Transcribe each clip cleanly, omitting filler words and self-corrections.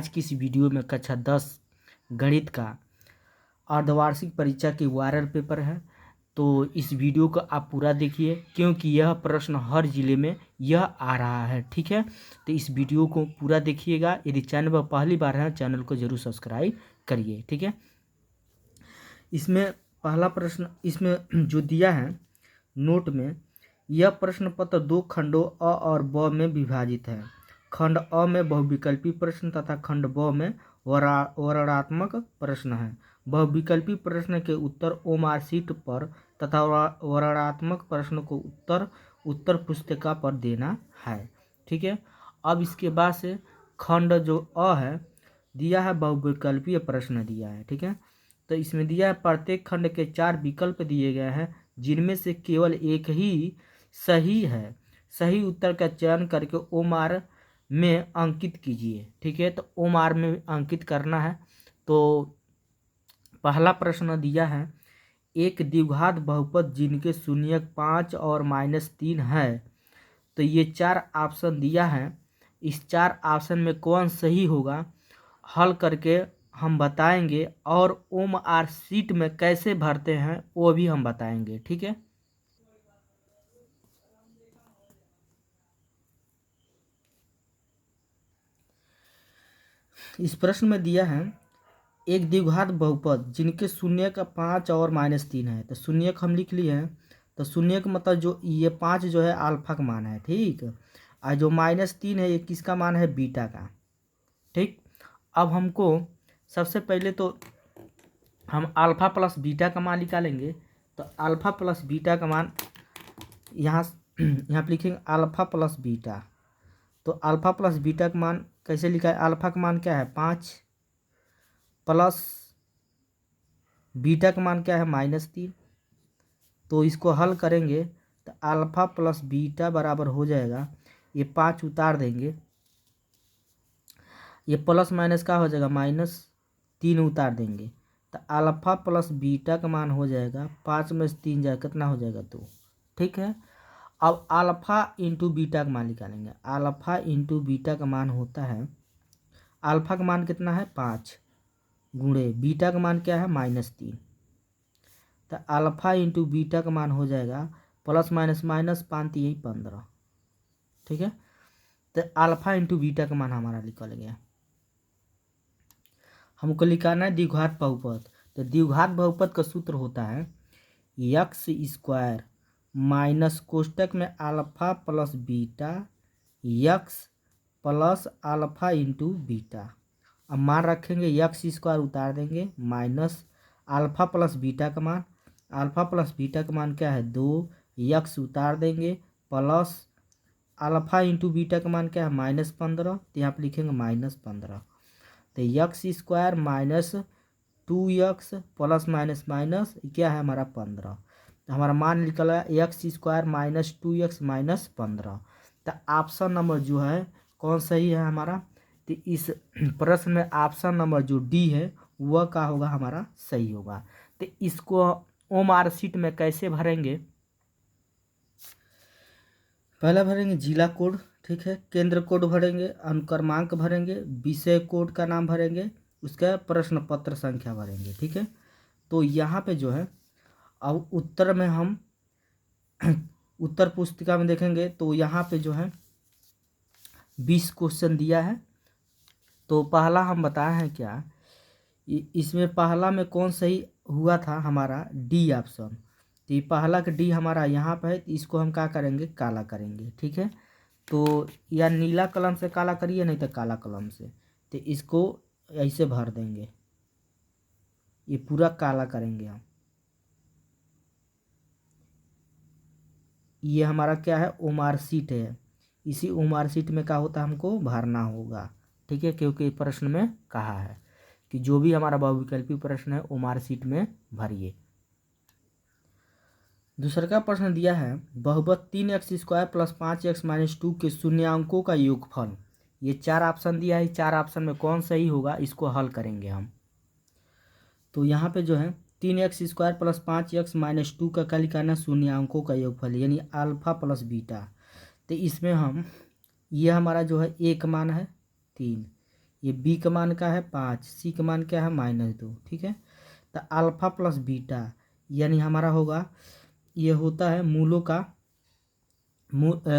आज की इस वीडियो में कक्षा 10 गणित का अर्धवार्षिक परीक्षा की वायरल पेपर है। तो इस वीडियो को आप पूरा देखिए क्योंकि यह प्रश्न हर जिले में यह आ रहा है। ठीक है, तो इस वीडियो को पूरा देखिएगा। यदि चैनल पर पहली बार है चैनल को जरूर सब्सक्राइब करिए। ठीक है, इसमें पहला प्रश्न इसमें जो दिया है नोट में, यह प्रश्न पत्र 2 खंडों अ और ब में विभाजित है। खंड अ में बहुविकल्पी प्रश्न तथा खंड ब में वर्णनात्मक प्रश्न है। बहुविकल्पी प्रश्न के उत्तर ओमार शीट पर तथा वर्णनात्मक प्रश्न को उत्तर पुस्तिका पर देना है। ठीक है, अब इसके बाद से खंड जो अ है दिया है बहुविकल्पीय प्रश्न दिया है। ठीक है, तो इसमें दिया है प्रत्येक खंड के 4 विकल्प दिए गए हैं जिनमें से केवल एक ही सही है। सही उत्तर का चयन करके ओमार में अंकित कीजिए। ठीक है, तो ओमार में अंकित करना है। तो पहला प्रश्न दिया है एक द्विघात बहुपद जिनके शून्यक 5 और -3 है। तो ये 4 ऑप्शन दिया है, इस 4 ऑप्शन में कौन सही होगा हल करके हम बताएंगे, और ओम आर सीट में कैसे भरते हैं वो भी हम बताएंगे। ठीक है, इस प्रश्न में दिया है एक द्विघात बहुपद जिनके शून्यक 5 और -3 है। तो शून्यक हम लिख लिए हैं, तो शून्यक मतलब जो ये 5 जो है अल्फा का मान है। ठीक, और जो -3 है ये किसका मान है, बीटा का। ठीक, अब हमको सबसे पहले तो हम अल्फ़ा प्लस बीटा का मान निकालेंगे। तो अल्फ़ा प्लस बीटा का मान यहाँ पे लिखेंगे अल्फ़ा प्लस बीटा। तो अल्फ़ा प्लस बीटा का मान कैसे लिखा है, अल्फ़ा का मान क्या है 5 प्लस बीटा का मान क्या है -3। तो इसको हल करेंगे तो अल्फ़ा प्लस बीटा बराबर हो जाएगा, ये 5 उतार देंगे, ये प्लस माइनस का हो जाएगा -3 उतार देंगे, तो अल्फ़ा प्लस बीटा का मान हो जाएगा 5 में से 3 जाए कितना हो जाएगा 2। ठीक है, अब अल्फ़ा इंटू बीटा का मान निकालेंगे। अल्फ़ा इंटू बीटा का मान होता है, अल्फ़ा का मान कितना है 5 गुणे बीटा का मान क्या है -3। तो अल्फ़ा इंटू बीटा का मान हो जाएगा प्लस माइनस माइनस 5 यही 15। ठीक है, तो अल्फ़ा इंटू बीटा का मान हमारा निकल गया। हमको लिखाना है द्विघात बहुपद। तो द्विघात बहुपद का सूत्र होता है एक्स स्क्वायर माइनस कोष्टक में alpha plus beta x plus alpha into beta. अब मान रखेंगे एक्स स्क्वायर उतार देंगे माइनस अल्फ़ा प्लस बीटा का मान, अल्फ़ा प्लस बीटा का मान क्या है 2, एक्स उतार देंगे प्लस अल्फ़ा इंटू बीटा का मान क्या है -15। तो यहाँ पर लिखेंगे -15। तो x square minus 2x plus minus minus क्या है हमारा 15। तो हमारा मान निकला एक्स स्क्वायर -2x -15। तो ऑप्शन नंबर जो है कौन सही है हमारा, तो इस प्रश्न में ऑप्शन नंबर जो डी है वह का होगा हमारा सही होगा। तो इसको ओमार सीट में कैसे भरेंगे, पहला भरेंगे जिला कोड। ठीक है, केंद्र कोड भरेंगे, अनुक्रमांक भरेंगे, विषय कोड का नाम भरेंगे, उसका प्रश्न पत्र संख्या भरेंगे। ठीक है, तो यहाँ पे जो है अब उत्तर में हम उत्तर पुस्तिका में देखेंगे तो यहाँ पे जो है 20 क्वेश्चन दिया है। तो पहला हम बताए हैं क्या, इसमें पहला में कौन सही हुआ था हमारा डी ऑप्शन। तो ये पहला का डी हमारा यहाँ पे है, तो इसको हम क्या करेंगे काला करेंगे। ठीक है, तो या नीला कलम से काला करिए नहीं तो काला कलम से, तो इसको ऐसे भर देंगे, ये पूरा काला करेंगे हम। ये हमारा क्या है ओमार सीट है, इसी ओमार सीट में क्या होता है हमको भरना होगा। ठीक है, क्योंकि प्रश्न में कहा है कि जो भी हमारा बहुविकल्पी प्रश्न है ओमार सीट में भरिए। दूसरा का प्रश्न दिया है बहुपद 3x² प्लस 5x - 2 के शून्यांकों का योगफल। ये 4 ऑप्शन दिया है, 4 ऑप्शन में कौन सही होगा इसको हल करेंगे हम। तो यहाँ पे जो है 3x² प्लस 5x - 2 का क्या लिखाना, शून्यांकों का योगफल यानी अल्फ़ा प्लस बीटा। तो इसमें हम ये हमारा जो है एक मान है 3, ये बी का मान क्या है 5, सी का मान क्या है -2। ठीक है, तो अल्फ़ा प्लस बीटा यानी हमारा होगा, ये होता है मूलों का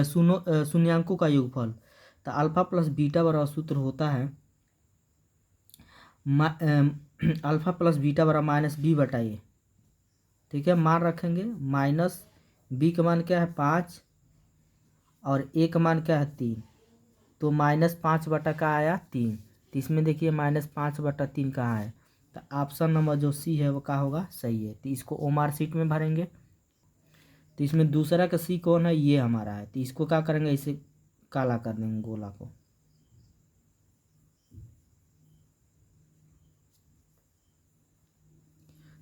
शून्यांकों का योगफल। तो अल्फ़ा प्लस बीटा बराबर सूत्र होता है अल्फ़ा प्लस बीटा बराबर -b/a। ठीक है, मान रखेंगे माइनस बी का मान क्या है 5 और ए का मान क्या है 3, तो -5 का आया 3। तो इसमें देखिए -5/3 कहाँ है, तो ऑप्शन नंबर जो सी है वो क्या होगा, सही है। तो इसको ओमार सीट में भरेंगे। तो इसमें दूसरा का सी कौन है, ये हमारा है। तो इसको क्या करेंगे, इसे काला कर देंगे गोला को।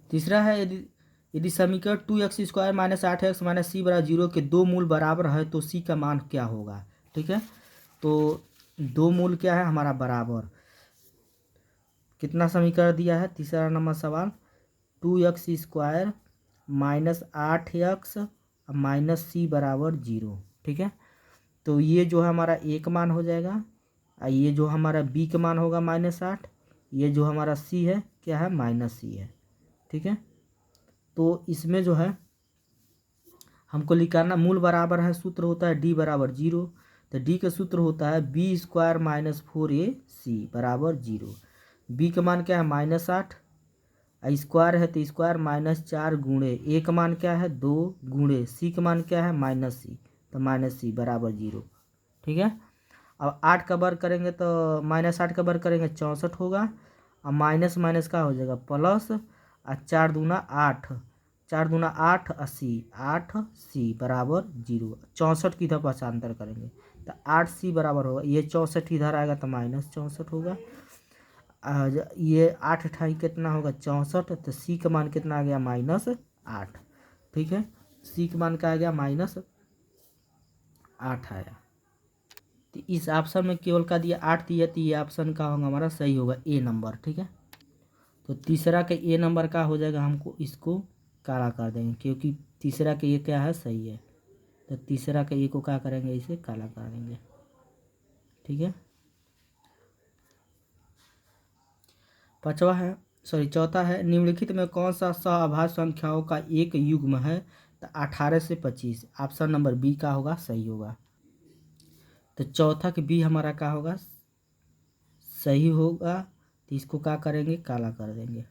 तीसरा है, यदि यदि समीकरण 2x² - 8x - c = 0 के दो मूल बराबर है तो c का मान क्या होगा। ठीक है, तो दो मूल क्या है हमारा बराबर, कितना समीकरण दिया है, तीसरा नंबर सवाल 2x² - 8x - c = 0। ठीक है, तो ये जो है हमारा a का मान हो जाएगा और ये जो हमारा b का मान होगा -8, ये जो हमारा c है क्या है -c है। ठीक है, तो इसमें जो है हमको लिखाना मूल बराबर है, सूत्र होता है d = 0। तो d का सूत्र होता है b² - 4ac = 0। b का मान क्या है -8, स्क्वायर है तो स्क्वायर -4 गुणे ए का मान क्या है 2 गुणे सी का मान क्या है -c, तो -c = 0। ठीक है, अब 8 का वर्ग करेंगे तो -8 का वर्ग करेंगे 64 होगा, और माइनस माइनस का हो जाएगा प्लस, और 4 दूना 8, 4 दूना 8 80, 8c = 0। 64 की इधर पक्षांतर करेंगे तो 8c बराबर होगा, ये 64 इधर आएगा तो -64 होगा। ये 8 अठाई कितना होगा 64, तो सी का मान कितना आ गया -8। ठीक है, सी का मान क्या आ गया -8 आया। तो इस ऑप्शन में केवल का दिया 8 दिया, तो ये ऑप्शन का होगा हमारा सही होगा ए नंबर। ठीक है, तो तीसरा का ए नंबर का हो जाएगा, हमको इसको काला कर देंगे क्योंकि तीसरा का ये क्या है सही है, तो तीसरा का ए को क्या करेंगे, इसे काला कर देंगे। ठीक है, चौथा है, निम्नलिखित में कौन सा सहअभाज्य संख्याओं का एक युग्म है, तो 18 से 25। ऑप्शन नंबर बी का होगा सही होगा। तो चौथा के बी हमारा क्या होगा सही होगा, तो इसको क्या करेंगे काला कर देंगे।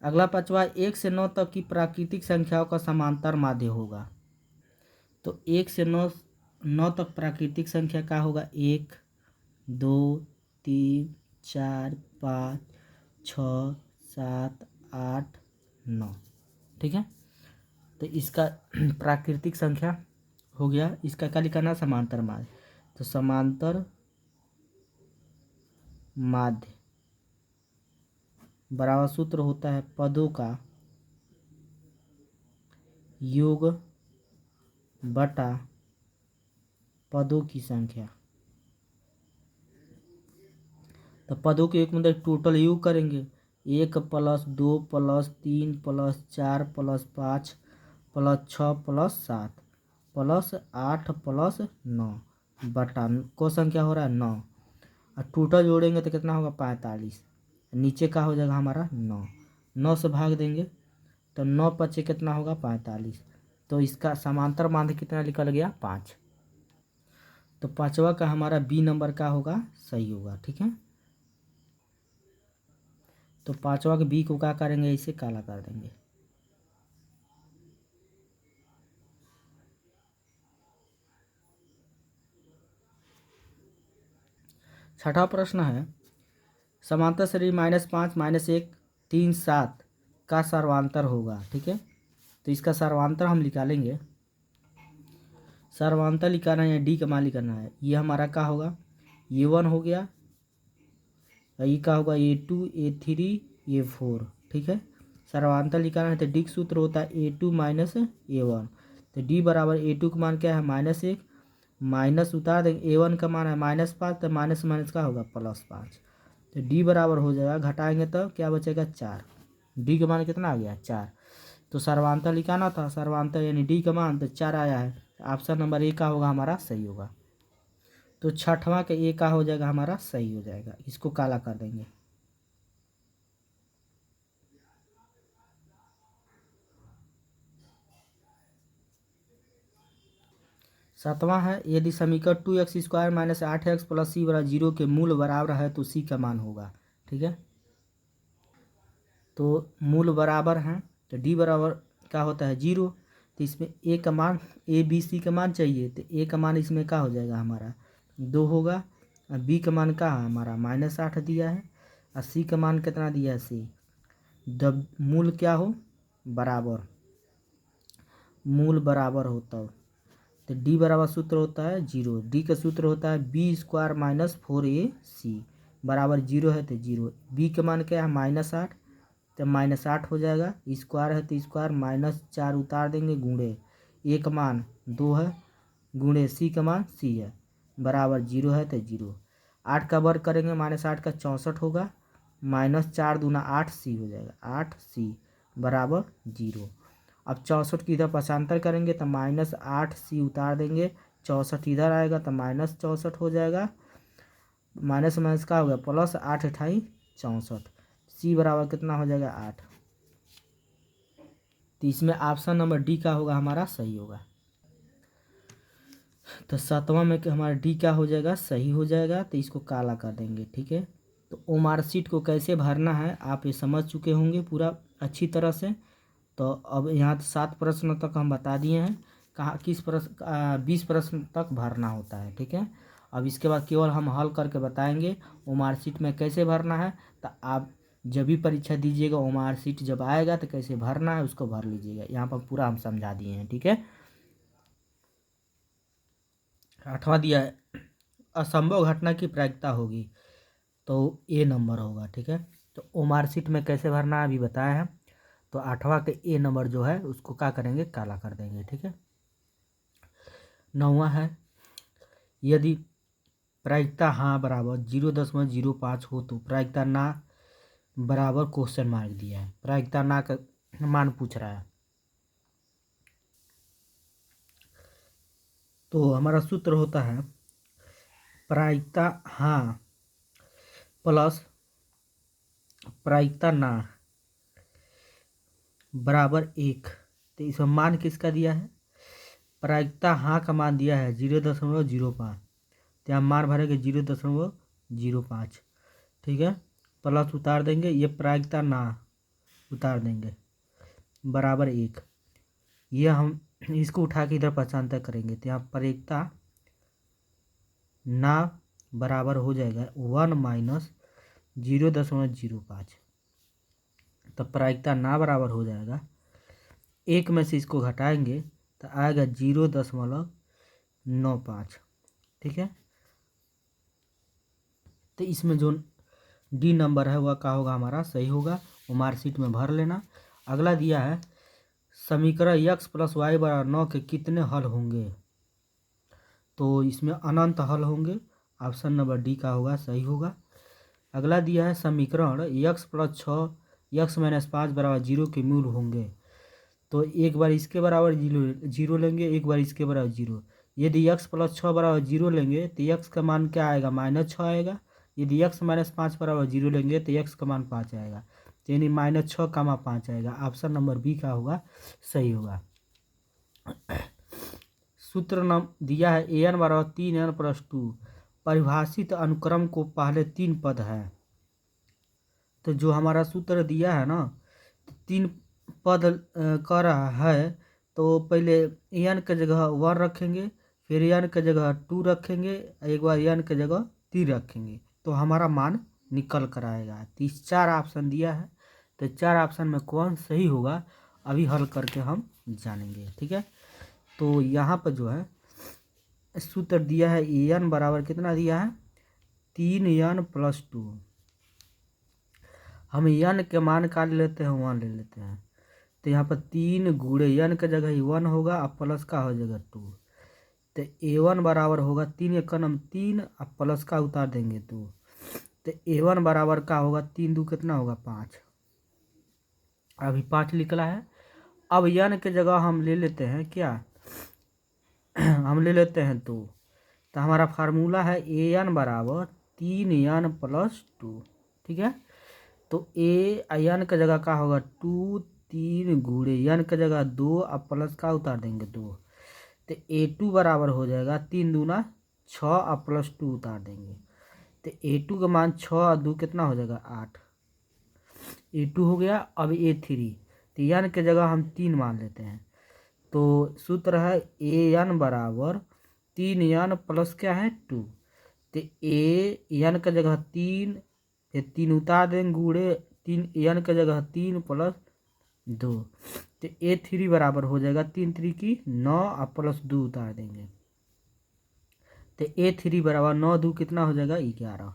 अगला पांचवा, 1 से 9 तक की प्राकृतिक संख्याओं का समांतर माध्य होगा। तो 1 से 9 तक प्राकृतिक संख्या क्या होगा, 1 2 3 4 5 6 7 8 9। ठीक है, तो इसका प्राकृतिक संख्या हो गया, इसका क्या लिखाना समांतर माध्य। तो समांतर माध्य बराबर सूत्र होता है पदों का योग बटा पदों की संख्या। तो पदों के एक मतलब टोटल योग करेंगे, 1 + 2 + 3 + 4 + 5 + 6 + 7 + 8 + 9 बटा को संख्या हो रहा है 9, और टोटल जोड़ेंगे तो कितना होगा 45। नीचे का हो जाएगा हमारा 9, 9 से भाग देंगे तो 9 × 5 कितना होगा 45। तो इसका समांतर माध्य कितना निकल गया 5। तो पांचवा का हमारा बी नंबर का होगा सही होगा। ठीक है, तो पांचवा के बी को क्या करेंगे, इसे काला कर देंगे। छठा प्रश्न है, समांतर श्रेणी -5 -1 3 7 का सर्वांतर होगा। ठीक है, तो इसका सर्वांतर हम निकालेंगे। सर्वांतर निकालना है, डी का मान निकालना है। ये हमारा क्या होगा, A1 हो गया, ये क्या होगा A2 A3 A4। ठीक है, सर्वांतर निकालना है तो डी का सूत्र होता है A2 - A1। तो डी बराबर A2 का मान क्या है -1, माइनस उतार देंगे, A1 का मान है -5, तो माइनस माइनस का होगा +5। तो डी बराबर हो जाएगा, घटाएंगे तो क्या बचेगा 4। डी का मान कितना आ गया 4। तो सर्वांतर निकालना था, सर्वांतर यानी डी का मान तो 4 आया है। ऑप्शन नंबर ए का होगा हमारा सही होगा। तो छठवां का ए का हो जाएगा हमारा सही हो जाएगा, इसको काला कर देंगे। सातवां है, यदि समीकरण 2x² - 8x + c = 0 के मूल बराबर है तो c का मान होगा। ठीक है, तो मूल बराबर हैं तो d बराबर क्या होता है 0। तो इसमें a का मान a b c का मान चाहिए, तो a का मान इसमें क्या हो जाएगा हमारा 2 होगा, और b का मान क्या है हमारा -8 दिया है, और c का मान कितना दिया है c। जब मूल क्या हो बराबर, मूल बराबर होता हो तो d बराबर सूत्र होता है 0, d का सूत्र होता है b² - 4ac बराबर 0 है तो 0। b का मान क्या है -8, तो -8 हो जाएगा, स्क्वायर है तो स्क्वायर -4 उतार देंगे, गुणे a का मान 2 है, गुणे c का मान c है, बराबर 0 है तो 0। 8 का वर्ग करेंगे -8 का 64 होगा, -4 दूना 8c हो जाएगा, 8c बराबर 0। अब 64 की इधर पक्षांतर करेंगे तो -8c उतार देंगे, 64 इधर आएगा तो -64 हो जाएगा, माइनस माइनस का हो गया प्लस, 8 × 8 = 64, c बराबर कितना हो जाएगा 8। तो इसमें ऑप्शन नंबर डी का होगा हमारा सही होगा। तो सातवां में हमारा डी क्या हो जाएगा सही हो जाएगा, तो इसको काला कर देंगे। ठीक है, तो ओ मार्कशीट को कैसे भरना है आप ये समझ चुके होंगे पूरा अच्छी तरह से। तो अब यहाँ 7 प्रश्न तक हम बता दिए हैं, कहाँ किस प्रश्न 20 प्रश्न तक भरना होता है। ठीक है, अब इसके बाद केवल हम हल करके बताएंगे ओ मार्कशीट में कैसे भरना है। तो आप जब भी परीक्षा दीजिएगा ओ मार्कशीट जब आएगा तो कैसे भरना है उसको भर लीजिएगा, यहाँ पर पूरा हम समझा दिए हैं। ठीक है, 8वां दिया है, असंभव घटना की प्रायिकता होगी तो ए नंबर होगा। ठीक है, तो ओ मार्कशीट में कैसे भरना है अभी बताया है, तो 8वां के ए नंबर जो है उसको क्या करेंगे काला कर देंगे। ठीक है, 9वां है, यदि प्रायिकता हाँ बराबर 0.05 हो तो प्रायिकता ना बराबर क्वेश्चन मार्क दिया है, प्रायिकता ना का मान पूछ रहा है। तो हमारा सूत्र होता है प्रायिकता हाँ प्लस प्रायिकता ना बराबर 1। तो इसमें मान किसका दिया है, प्रायिकता हाँ का मान दिया है 0.05, तो यहाँ मान भरेंगे 0.05। ठीक है, प्लस उतार देंगे, ये प्रायिकता ना उतार देंगे बराबर 1। ये हम इसको उठा के इधर पक्षांतर करेंगे तो यहाँ प्रायिकता ना बराबर हो जाएगा 1 - 0.05। तो प्रायिकता ना बराबर हो जाएगा 1 में से इसको घटाएंगे तो आएगा 0.95। ठीक है, तो इसमें जो डी नंबर है वह क्या होगा हमारा सही होगा, वो मार्कशीट में भर लेना। अगला दिया है समीकरण x + y = 9 के कितने हल होंगे, तो इसमें अनंत हल होंगे, ऑप्शन नंबर डी का होगा सही होगा। अगला दिया है समीकरण x + 6 x - 5 = 0 के मूल होंगे, तो एक बार इसके बराबर 0 लेंगे, एक बार इसके बराबर 0। यदि x + 6 = 0 लेंगे तो x का मान क्या आएगा -6 आएगा, यदि x - 5 = 0 लेंगे तो x का मान 5 आएगा, तो यानी -6, 5 आएगा, ऑप्शन नंबर बी का होगा सही होगा। सूत्र दिया है an = 3n + 2, परिभाषित अनुक्रम को पहले 3 पद है। तो जो हमारा सूत्र दिया है ना तो 3 पद कर रहा है, तो पहले एन के जगह 1 रखेंगे, फिर एन के जगह 2 रखेंगे, एक बार एन के जगह 3 रखेंगे, तो हमारा मान निकल कर आएगा। तो इस 4 ऑप्शन दिया है, तो 4 ऑप्शन में कौन सही होगा अभी हल करके हम जानेंगे। ठीक है, तो यहाँ पर जो है सूत्र दिया है एन बराबर कितना दिया है 3n + 2। हम एन के मान का ले लेते हैं 1 ले लेते हैं, तो यहाँ पर 3 गुणे एन के जगह 1 होगा और प्लस का हो जाएगा 2, तो a1 बराबर होगा 3 × 3 और प्लस का उतार देंगे 2, तो a1 बराबर का होगा 3 2 कितना होगा 5, अभी 5 निकला है। अब एन के जगह हम ले लेते हैं क्या हम ले लेते हैं 2। तो हमारा फार्मूला है ए एन बराबर 3n+2। ठीक है, तो ए एन का जगह क्या होगा 2, 3 गुणे एन का जगह 2 अब प्लस का उतार देंगे 2। तो A2 बराबर हो जाएगा 3 दूना 6 अब +2 उतार देंगे। तो A2 का मान 6 और 2 कितना हो जाएगा 8। A2 हो गया। अब A3, तो एन के जगह हम 3 मान लेते हैं। तो सूत्र है एन बराबर 3n प्लस क्या है 2। तो एन का जगह 3, फिर 3 उतार देंगे गुणे 3 एन का जगह 3 + 2। तो A3 बराबर हो जाएगा 3 3 की 9 और +2 उतार देंगे। तो A3 बराबर 9 2 कितना हो जाएगा 11।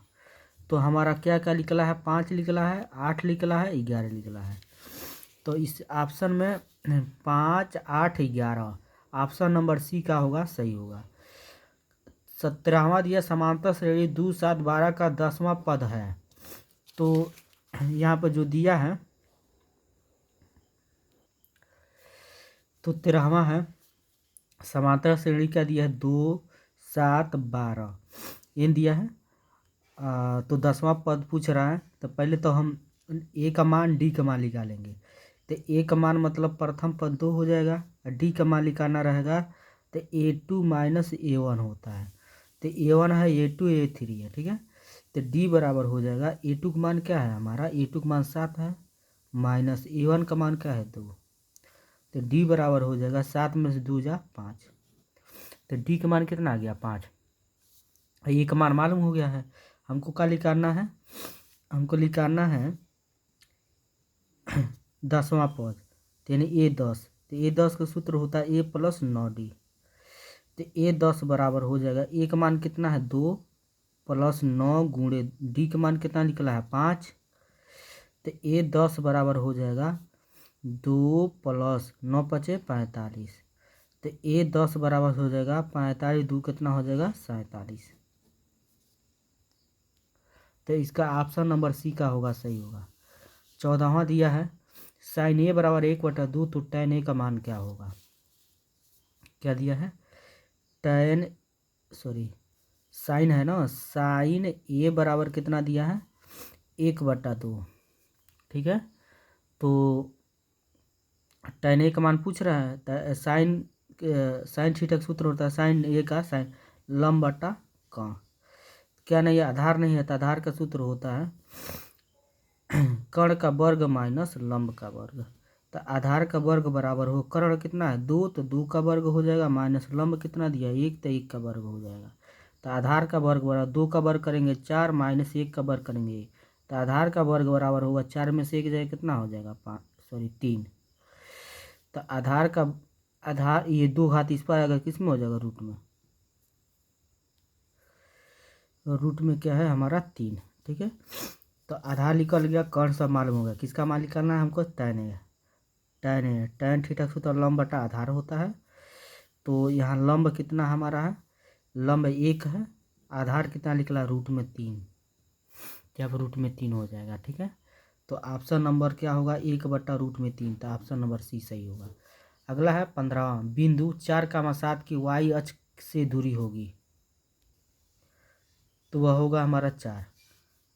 तो हमारा क्या क्या निकला है 5 निकला है, 8 निकला है, 11 निकला है। तो इस ऑप्शन में 5 8 11 ऑप्शन नंबर सी का होगा, सही होगा। 17वां दिया समांतर श्रेणी 2 7 12 का 10वां पद है। तो यहाँ पर जो दिया है तो 13वां है समांतर श्रेणी क्या दिया है 2 7 12 ये दिया है। तो 10वां पद पूछ रहा है। तो पहले तो हम ए का मान डी का मान निकालेंगे। तो ए का मान मतलब प्रथम पद 2 हो जाएगा और डी का मान निकालना रहेगा। तो A2 - A1 होता है। तो A1 है A2 A3 है। ठीक है, तो डी बराबर हो जाएगा A2 का मान क्या है हमारा A2 का मान 7 है माइनस A1 का मान क्या है 2। तो डी बराबर हो जाएगा 7 में से 2 जा 5। तो डी का मान कितना आ गया 5। ए का मान मालूम हो गया है। हमको क्या निकालना है, हमको निकालना है 10वां पद यानी A10। तो A10 का सूत्र होता है A + 9D। तो A10 बराबर हो जाएगा ए का मान कितना है 2 + 9 गुणे डी का मान कितना निकला है 5। तो A10 बराबर हो जाएगा 2 + 9 × 5 = 45। तो A10 बराबर हो जाएगा 45 2 कितना हो जाएगा 47। तो इसका ऑप्शन नंबर सी का होगा, सही होगा। 14वां दिया है sin A बराबर 1/2। तो tan A का मान क्या होगा, क्या दिया है tan साइन है ना, sin A बराबर कितना दिया है 1/2। ठीक है, तो tan A का मान पूछ रहा है। साइन थीटा का सूत्र होता है sin A का साइन लंब बटा का क्या नहीं है आधार नहीं है। तो आधार का सूत्र होता है कर्ण का वर्ग माइनस लंब का वर्ग। तो आधार का वर्ग बराबर हो कर्ण कितना है 2, तो 2 का वर्ग हो जाएगा माइनस लंब कितना दिया 1, तो 1 का वर्ग हो जाएगा। तो आधार का वर्ग बराबर 2 का वर्ग करेंगे 4 माइनस 1 का वर्ग करेंगे 1। तो आधार का वर्ग बराबर होगा 4 में से 1 जाएगा कितना हो जाएगा 3। तो आधार ये 2 घात इस पर अगर किस में हो जाएगा रूट में क्या है हमारा 3। ठीक है, तो आधार निकल गया, कर्ण सब मालूम हो गया। किसका मान निकालना है हमको tan थीटा का सूत्र लंब बटा आधार होता है। तो यहाँ लंब कितना हमारा है लंब 1 है, आधार कितना निकला √3, जब √3 हो जाएगा। ठीक है, तो ऑप्शन नंबर क्या होगा 1/√3। तो ऑप्शन नंबर सी सही होगा। अगला है 15वां बिंदु 4,7 की y अक्ष से दूरी होगी, तो वह होगा हमारा 4।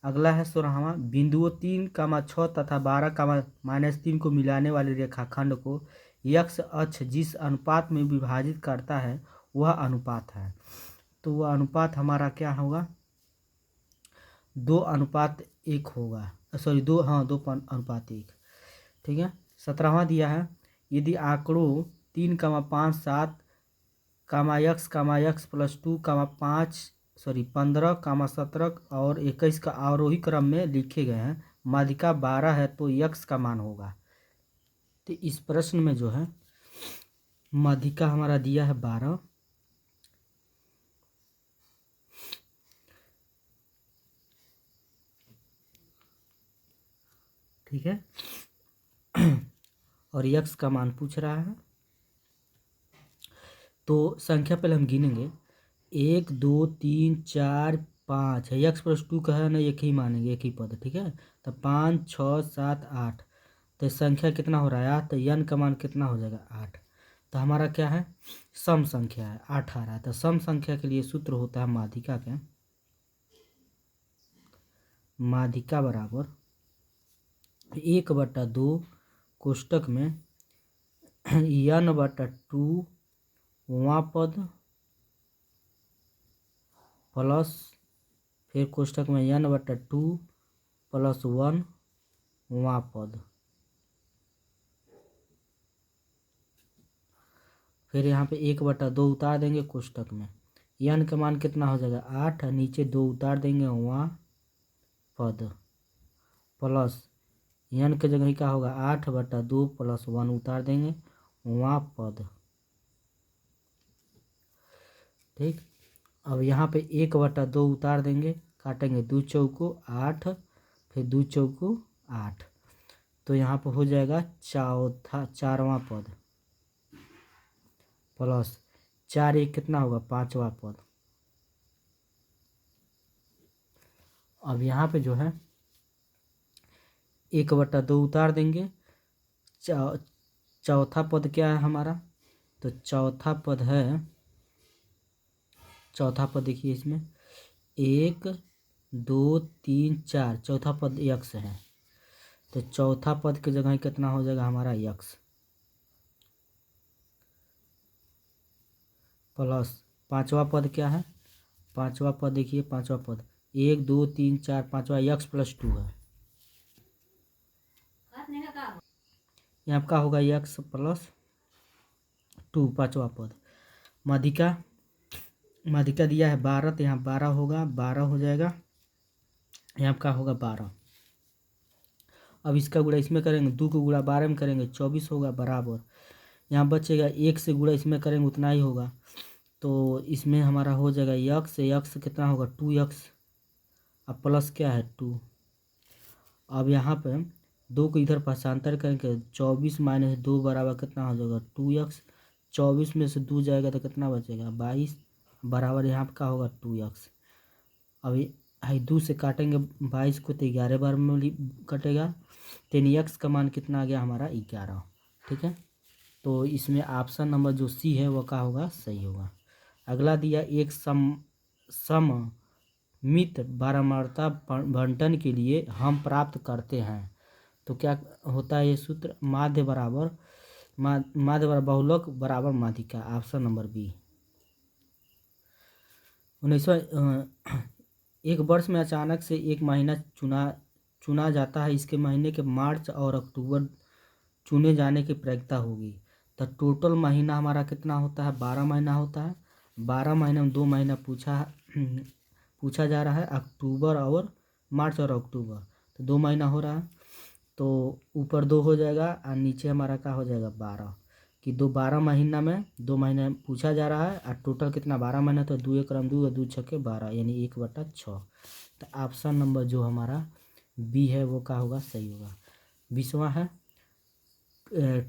अगला है 16वां बिंदुओं 3,6 तथा 12,-3 को मिलाने वाले रेखाखंड को x अक्ष जिस अनुपात में विभाजित करता है वह अनुपात है। तो वह अनुपात हमारा क्या होगा 2:1 होगा। 2:1। ठीक है, 17वां दिया है यदि आंकड़ों 3,5 7 x + 2 5 15 17 और 21 का आरोही क्रम में लिखे गए हैं, माध्यिका 12 है तो x का मान होगा। तो इस प्रश्न में जो है माध्यिका हमारा दिया है 12। ठीक है, और x का मान पूछ रहा है। तो संख्या पहले हम गिनेंगे 1 2 3 4 5 है, x + 2 का है ना, एक ही मानेंगे एक ही पद। ठीक है, तो 5 6 7 8। तो संख्या कितना हो रहा है 8, तो n का मान कितना हो जाएगा 8। तो हमारा क्या है, सम संख्या है 8 आ रहा है। तो सम संख्या के लिए सूत्र होता है माध्यिका के, माध्यिका बराबर 1/2 कोष्टक में n/2 वां पद प्लस फिर कोष्टक में n/2 + 1 वां पद, फिर यहाँ पे 1/2 उतार देंगे कोष्टक में, n का मान कितना हो जाएगा 8, नीचे 2 उतार देंगे वां पद प्लस n के जगह क्या होगा 8/2 + 1 उतार देंगे वां पद। ठीक, अब यहाँ पे 1/2 उतार देंगे, काटेंगे 2 चौको 8, फिर 2 चौको 8, तो यहाँ पर हो जाएगा चारवां पद प्लस 4 1 कितना होगा 5वां पद। अब यहाँ पे जो है 1/2 उतार देंगे, चौथा पद क्या है हमारा, तो चौथा पद है, चौथा पद देखिए इसमें 1 2 3 4, चौथा पद यक्ष है, तो चौथा पद की जगह कितना हो जाएगा हमारा यक्ष प्लस पांचवा पद क्या है, पांचवा पद देखिए, पांचवा पद 1 2 3 4, पांचवा यक्ष +2 है, यहाँ का होगा यक्ष +2 पांचवा पद। माध्यिका, माध्यिका दिया है 12, तो यहाँ 12 होगा, 12 हो जाएगा, यहाँ का होगा 12। अब इसका गुणा इसमें करेंगे, 2 को गुणा 12 में करेंगे 24 होगा बराबर, यहाँ बचेगा 1 से गुणा इसमें करेंगे उतना ही होगा, तो इसमें हमारा हो जाएगा यक्स, यक्स कितना होगा 2x, अब प्लस क्या है 2। अब यहाँ पे 2 को इधर भाषांतर करेंगे, 24 - 2 बराबर कितना हो जाएगा 2x, 24 में से 2 जाएगा तो कितना बचेगा 22 बराबर, यहाँ पे क्या होगा 2x। अभी 2 से काटेंगे 22 को तो 11 बार में कटेगा, तो x का मान कितना आ गया हमारा 11। ठीक है, तो इसमें ऑप्शन नंबर जो सी है वो क्या होगा, सही होगा। अगला दिया एक सममित बारंबारता बंटन के लिए हम प्राप्त करते हैं, तो क्या होता है ये सूत्र, माध्य बराबर बहुलक बराबर माध्यिका, ऑप्शन नंबर बी। 19 एक वर्ष में अचानक से एक महीना चुना जाता है, इसके महीने के मार्च और अक्टूबर चुने जाने की प्रक्रिया होगी, तो टोटल महीना हमारा कितना होता है 12 महीना होता है। 12 महीने में 2 महीना पूछा जा रहा है, अक्टूबर और मार्च और अक्टूबर, तो 2 महीना हो रहा है, तो ऊपर 2 हो जाएगा और नीचे हमारा क्या हो जाएगा 12, कि 12 महीना में 2 महीने पूछा जा रहा है और टोटल कितना 12 महीना, तो 2 क्रम 2 2 छक्के 12 यानी 1/6। तो ऑप्शन नंबर जो हमारा बी है वो क्या होगा, सही होगा। 20वां है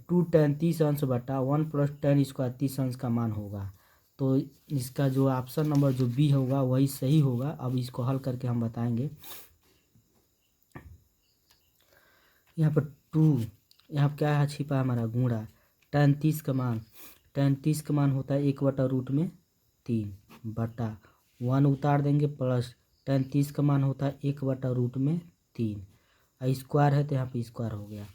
2 tan 30 अंश बटा 1 + tan स्क्वायर 30 अंश का मान होगा, तो इसका जो ऑप्शन नंबर जो बी होगा वही सही होगा। अब इसको हल करके हम बताएंगे। यहाँ पर 2, यहाँ पर क्या है छिपा हमारा गुणा, tan 30 का मान, tan 30 का मान होता है 1/√3 बटा 1 उतार देंगे प्लस tan 30 का मान होता है 1/√3, स्क्वायर है तो यहाँ पे स्क्वायर हो गया,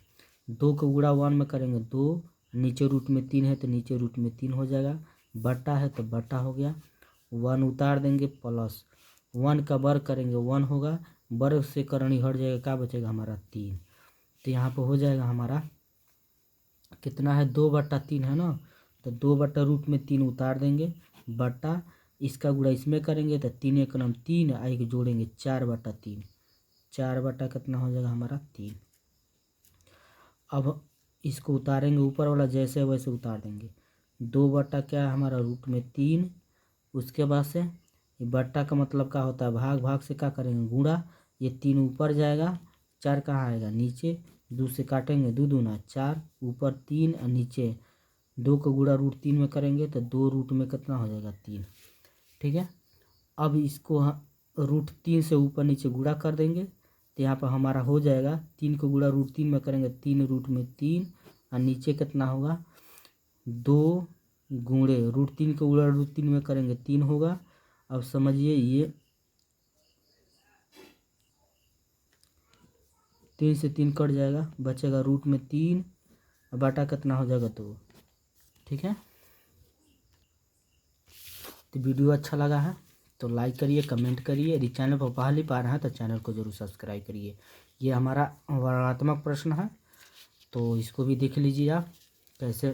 2 को गुणा 1 में करेंगे 2, नीचे रूट में 3 है तो नीचे रूट में 3 हो जाएगा, बटा है तो बटा हो गया, 1 उतार देंगे प्लस 1 का वर्ग करेंगे 1 होगा, वर्ग से करणी हट जाएगा, क्या बचेगा हमारा 3, तो यहाँ पे हो जाएगा हमारा कितना है 2/3 है ना, तो 2/√3 उतार देंगे, बटा इसका गुणा इसमें करेंगे तो 3 1 3, एक जोड़ेंगे 4/3, 4 बटा कितना हो जाएगा हमारा 3। अब इसको उतारेंगे ऊपर वाला जैसे वैसे उतार देंगे, 2 बटा क्या है हमारा √3, उसके बाद से बट्टा का मतलब क्या होता है भाग, भाग से क्या करेंगे गुणा, ये 3 ऊपर जाएगा, 4 कहाँ आएगा नीचे, 2 से काटेंगे 2 दूना 4, ऊपर 3 और नीचे 2 को गुणा √3 में करेंगे तो 2 रूट में कितना हो जाएगा 3। ठीक है, अब इसको √3 से ऊपर नीचे गुणा कर देंगे, तो यहाँ पर हमारा हो जाएगा 3 को गुणा √3 में करेंगे 3 रूट में 3 और नीचे कितना होगा 2 गुणे √3 को उड़ा √3 में करेंगे 3 होगा। अब समझिए ये 3 से 3 कट जाएगा, बचेगा रूट में 3, बाटा कितना हो जाएगा 2। ठीक है, तो वीडियो अच्छा लगा है तो लाइक करिए, कमेंट करिए। यदि चैनल पर पहली बार हैं तो चैनल को जरूर सब्सक्राइब करिए। ये हमारा वर्णनात्मक प्रश्न है, तो इसको भी देख लीजिए आप कैसे